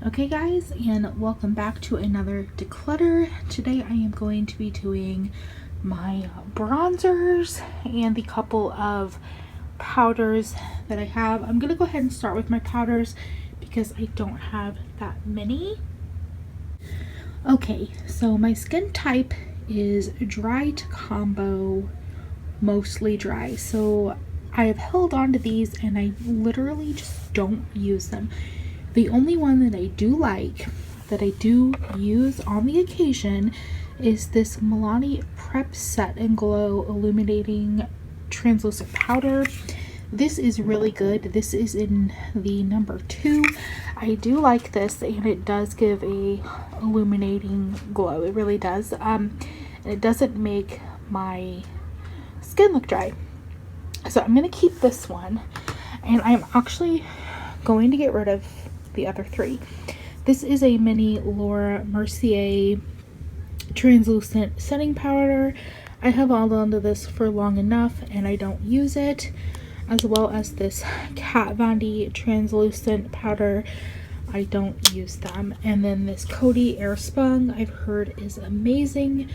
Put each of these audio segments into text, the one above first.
Okay guys, and welcome back to another declutter. Today I am going to be doing my bronzers and the couple of powders that I have. I'm going to go ahead and start with my powders because I don't have that many. Okay, so my skin type is dry to combo, mostly dry. So I have held on to these and I literally just don't use them. The only one that I do like, that I do use on the occasion, is this Milani Prep Set and Glow Illuminating Translucent Powder. This is really good. This is in the number 2. I do like this, and it does give a illuminating glow. It really does. And it doesn't make my skin look dry. So I'm going to keep this one, and I'm actually going to get rid of the other 3. This is a mini Laura Mercier translucent setting powder. I have held onto this for long enough and I don't use it, as well as this Kat Von D translucent powder. I don't use them. And then this Coty Airspun I've heard is amazing,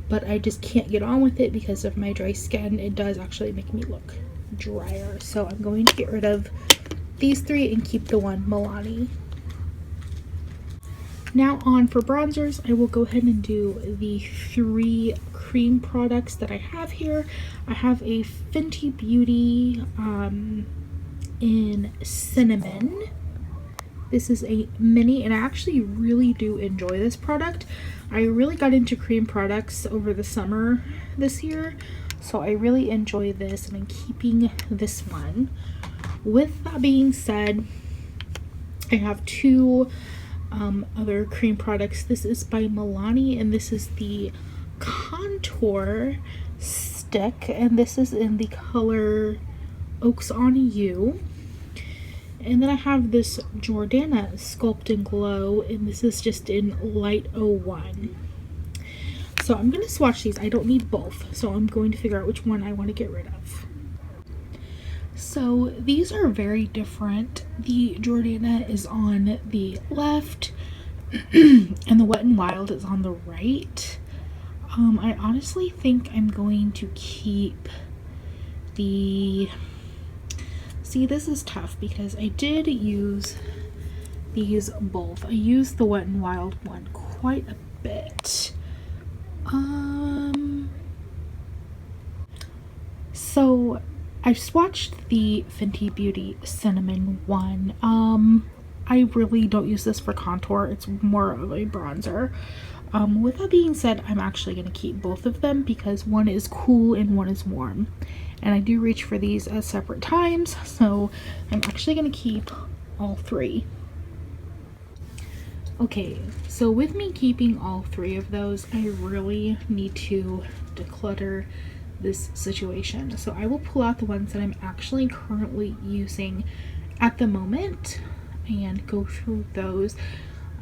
but I just can't get on with it because of my dry skin. It does actually make me look drier. So I'm going to get rid of these 3 and keep the one Milani. Now on for bronzers, I will go ahead and do the 3 cream products that I have here. I have a Fenty Beauty in Cinnamon. This is a mini, and I actually really do enjoy this product. I really got into cream products over the summer this year, so I really enjoy this, and I'm keeping this one. With that being said, I have 2 other cream products. This is by Milani, and this is the Contour Stick, and this is in the color Oaks on You. And then I have this Jordana Sculpt and Glow, and this is just in Light 01. So I'm going to swatch these. I don't need both, so I'm going to figure out which one I want to get rid of. So these are very different. The Jordana is on the left and the Wet n Wild is on the right. I honestly think I'm going to keep the... See, this is tough because I did use these both. I used the Wet n Wild one quite a bit. So I swatched the Fenty Beauty Cinnamon one. I really don't use this for contour. It's more of a bronzer. With that being said, I'm actually going to keep both of them because one is cool and one is warm. And I do reach for these at separate times, so I'm actually going to keep all 3. Okay, so with me keeping all 3 of those, I really need to declutter this situation. So I will pull out the ones that I'm actually currently using at the moment and go through those.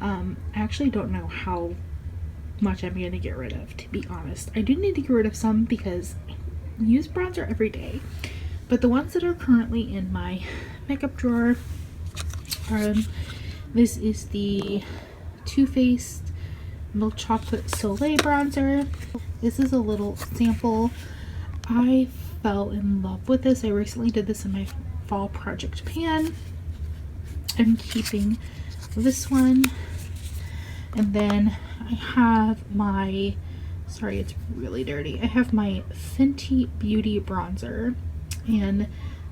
I actually don't know how much I'm going to get rid of, to be honest. I do need to get rid of some because I use bronzer every day, but the ones that are currently in my makeup drawer are, this is the Too Faced Milk Chocolate Soleil bronzer. This is a little sample. I fell in love with this. I recently did this in my fall project pan. I'm keeping this one. And then I have my, sorry, it's really dirty. I have my Fenty Beauty bronzer, and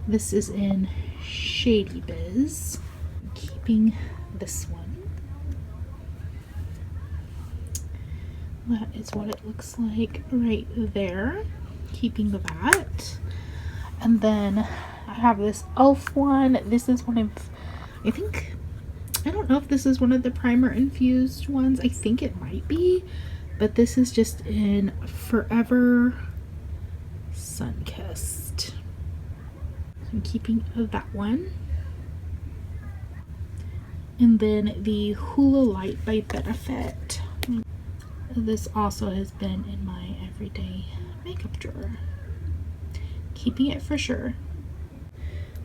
this is in Shady Biz. I'm keeping this one. That is what it looks like right there. Keeping that. And then I have this e.l.f. one. This is one of, I don't know if this is one of the primer infused ones. I think it might be, but this is just in Forever Sunkissed. So I'm keeping that one. And then the Hula Light by Benefit. This also has been in my everyday makeup drawer. Keeping it for sure.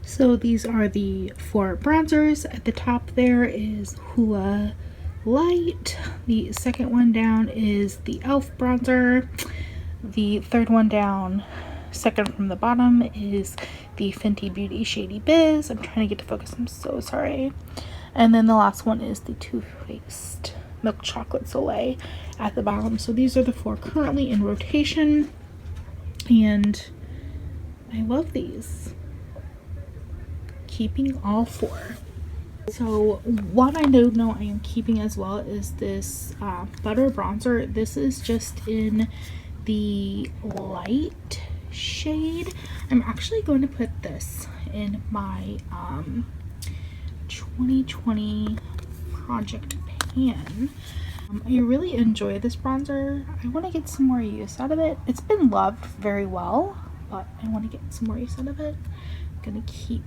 So these are the 4 bronzers. At the top there is Hoola Light. The second one down is the e.l.f. bronzer. The third one down, second from the bottom, is the Fenty Beauty Shady Biz. I'm trying to get to focus, I'm so sorry. And then the last one is the Too Faced Milk Chocolate Soleil at the bottom. So these are the 4 currently in rotation, and I love these. Keeping all 4. So what I do know I am keeping as well is this butter bronzer. This is just in the light shade. I'm actually going to put this in my 2020 project pan. I really enjoy this bronzer. I want to get some more use out of it. It's been loved very well, but I want to get some more use out of it. I'm gonna keep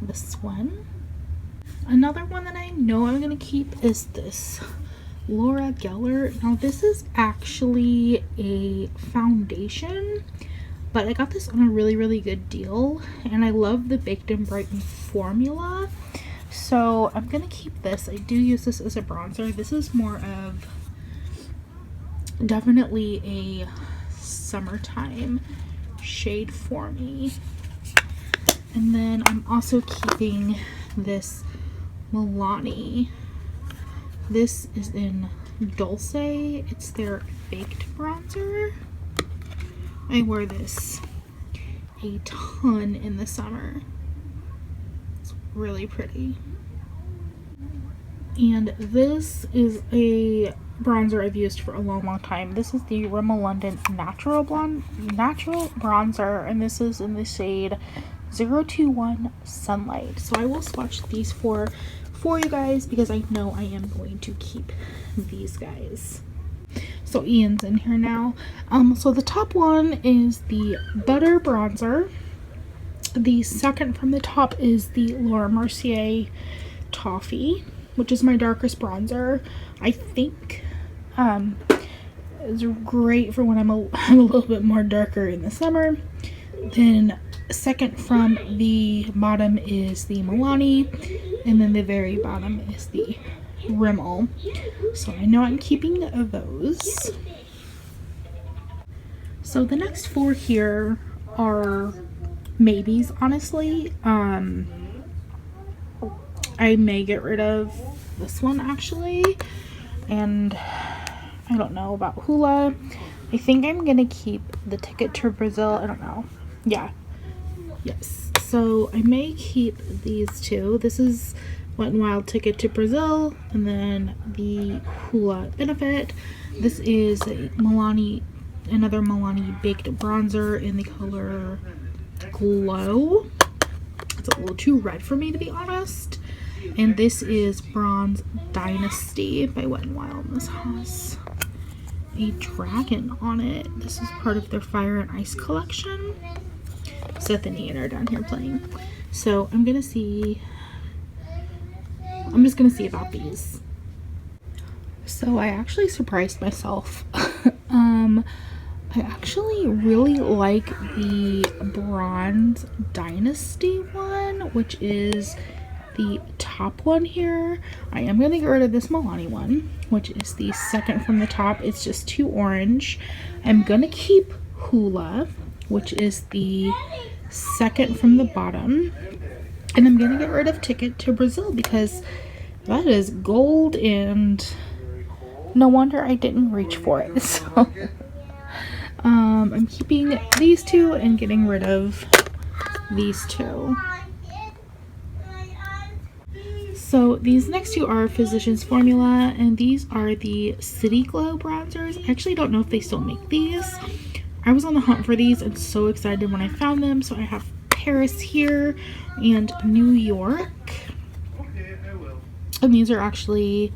this one. Another one that I know I'm gonna keep is this Laura Geller. Now this is actually a foundation, but I got this on a really good deal, and I love the Baked and Brighten formula, so I'm gonna keep this. I do use this as a bronzer. This is more of definitely a summertime shade for me. And then I'm also keeping this Milani. This is in Dulce. It's their baked bronzer. I wear this a ton in the summer. It's really pretty. And this is a bronzer I've used for a long time. This is the Rimmel London Natural Bronzer, and this is in the shade 021 Sunlight. So I will swatch these for you guys because I know I am going to keep these guys. So Ian's in here now. So the top one is the Butter Bronzer. The second from the top is the Laura Mercier Toffee, which is my darkest bronzer. I think it's great for when I'm a little bit more darker in the summer. Then second from the bottom is the Milani, and then the very bottom is the Rimmel. So I know I'm keeping those. So the next 4 here are maybes, honestly. I may get rid of this one actually, and I don't know about Hoola. I think I'm gonna keep the Ticket to Brazil. I don't know. Yeah. Yes. So I may keep these 2. This is Wet n Wild Ticket to Brazil, and then the Hoola Benefit. This is a another Milani baked bronzer in the color Glow. It's a little too red for me, to be honest. And this is Bronze Dynasty by Wet n Wild. This has a dragon on it. This is part of their Fire and Ice collection. Seth and Ian are down here playing. So I'm just gonna see about these. So I actually surprised myself. I actually really like the Bronze Dynasty one, which is the top one here. I am going to get rid of this Milani one, which is the second from the top. It's just too orange. I'm going to keep Hoola, which is the second from the bottom. And I'm going to get rid of Ticket to Brazil because that is gold, and no wonder I didn't reach for it. So I'm keeping these 2 and getting rid of these 2. So these next 2 are Physicians Formula, and these are the City Glow bronzers. I actually don't know if they still make these. I was on the hunt for these and so excited when I found them. So I have Paris here and New York. And these are actually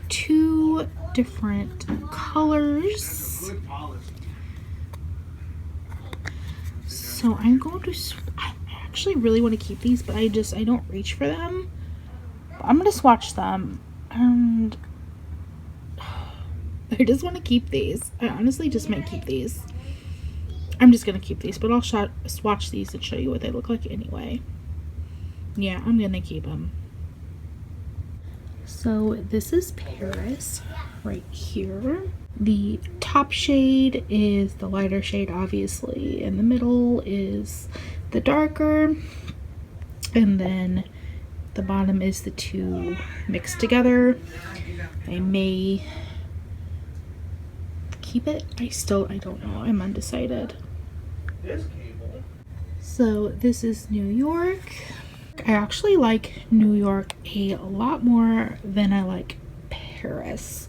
2 different colors. So I'm going to, I actually really want to keep these, but I don't reach for them. I'm going to swatch them, and I just want to keep these. I honestly just might keep these. I'm just going to keep these, but I'll swatch these and show you what they look like anyway. Yeah, I'm gonna keep them. So this is Paris right here. The top shade is the lighter shade, obviously, and the middle is the darker, and then the bottom is the two mixed together. I may keep it. I don't know. I'm undecided. So this is New York. I actually like New York a lot more than I like Paris,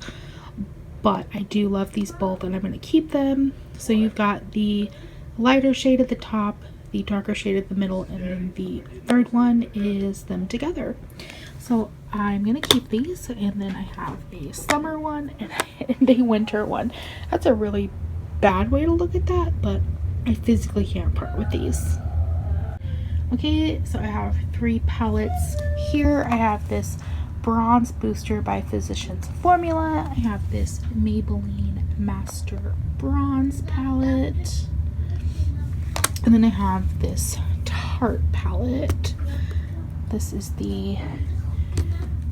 but I do love these both and I'm going to keep them. So you've got the lighter shade at the top, the darker shade at the middle, and then the third one is them together. So I'm going to keep these, and then I have a summer one and a winter one. That's a really bad way to look at that, but I physically can't part with these. Okay, so I have 3 palettes here. I have this Bronze Booster by Physicians Formula. I have this Maybelline Master Bronze palette. And then I have this Tarte palette. This is the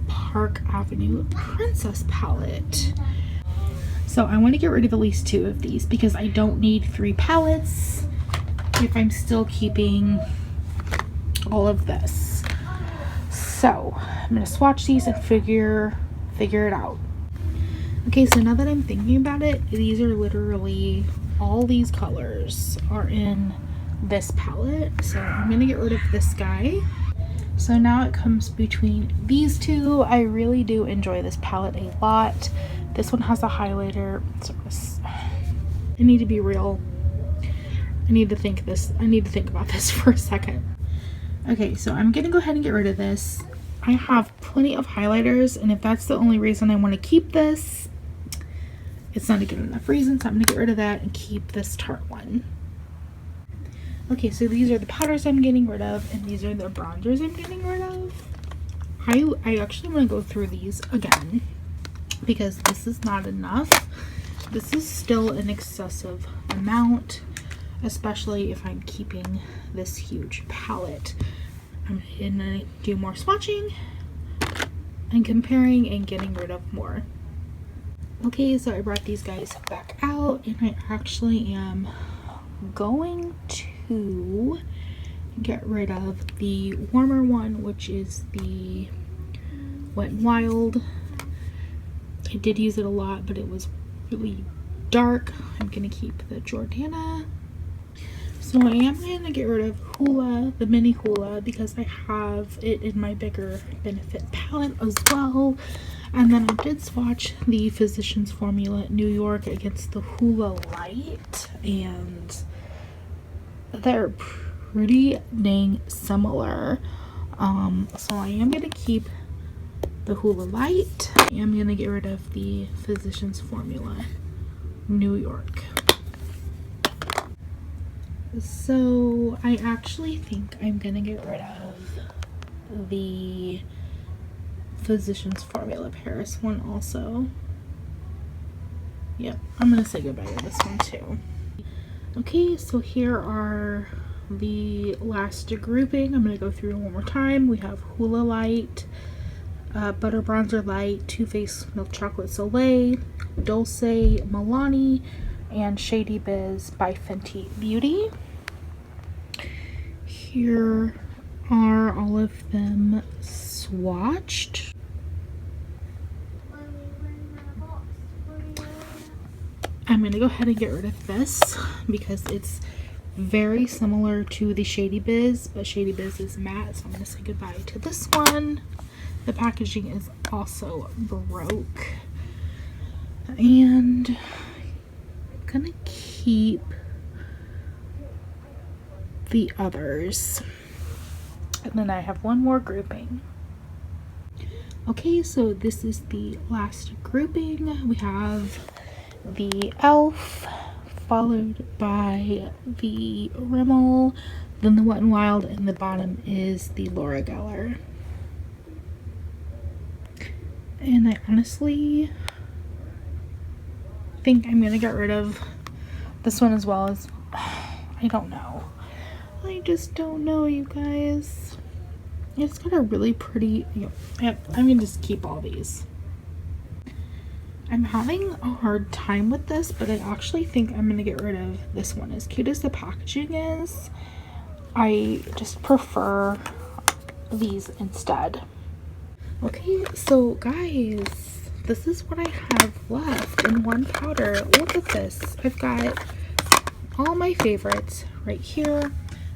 Park Avenue Princess palette. So I want to get rid of at least 2 of these because I don't need 3 palettes if I'm still keeping all of this. So I'm going to swatch these and figure it out. Okay, so now that I'm thinking about it, these are literally all these colors are in this palette. So I'm going to get rid of this guy. So now it comes between these 2. I really do enjoy this palette a lot. This one has a highlighter. I need to be real. I need to think about this for a second. Okay, so I'm gonna go ahead and get rid of this. I have plenty of highlighters, and if that's the only reason I want to keep this, it's not a good enough reason, so I'm gonna get rid of that and keep this Tarte one. Okay, so these are the powders I'm getting rid of, and these are the bronzers I'm getting rid of. I actually want to go through these again because this is not enough. This is still an excessive amount, especially if I'm keeping this huge palette. I'm gonna do more swatching and comparing and getting rid of more. Okay, so I brought these guys back out, and I actually am going to get rid of the warmer one, which is the Wet n Wild. I did use it a lot, but it was really dark. I'm gonna keep the Jordana. So I am going to get rid of Hoola, the mini Hoola, because I have it in my bigger Benefit palette as well. And then I did swatch the Physicians Formula New York against the Hoola Light, and they're pretty dang similar. So I am going to keep the Hoola Light. I am going to get rid of the Physicians Formula New York. So I actually think I'm gonna get rid of the Physicians Formula Paris one also. Yep, I'm gonna say goodbye to this one too. Okay, so here are the last grouping. I'm gonna go through one more time. We have Hoola Light, Butter Bronzer Light, Too Faced Milk Chocolate Soleil, Dulce Milani, and Shady Biz by Fenty Beauty. Here are all of them swatched. I'm going to go ahead and get rid of this because it's very similar to the Shady Biz, but Shady Biz is matte, so I'm going to say goodbye to this one. The packaging is also broke. And I'm going to keep the others. And then I have one more grouping. Okay, so this is the last grouping. We have the e.l.f. followed by the Rimmel, then the Wet n Wild, and the bottom is the Laura Geller. And I honestly think I'm gonna get rid of this one as well. As I don't know. I just don't know, you guys. It's got a really pretty, I'm gonna just keep all these. I'm having a hard time with this, but I actually think I'm gonna get rid of this one. As cute as the packaging is, I just prefer these instead. Okay, so guys, this is what I have left in one powder. Look at this. I've got all my favorites right here,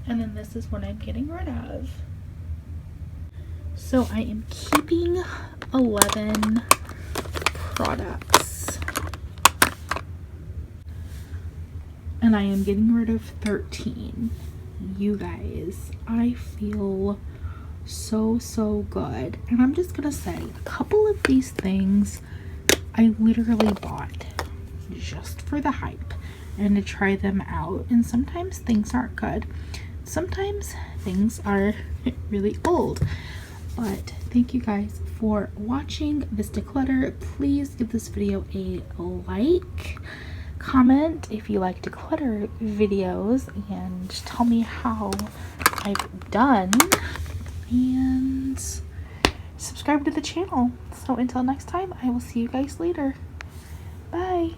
and then this is what I'm getting rid of. So I am keeping 11 products, and I am getting rid of 13. You guys, I feel so good. And I'm just gonna say, a couple of these things I literally bought just for the hype and to try them out. And sometimes things aren't good, sometimes things are really old. But thank you guys for watching this declutter. Please give this video a like, comment if you like declutter videos, and tell me how I've done, and subscribe to the channel. So until next time, I will see you guys later. Bye.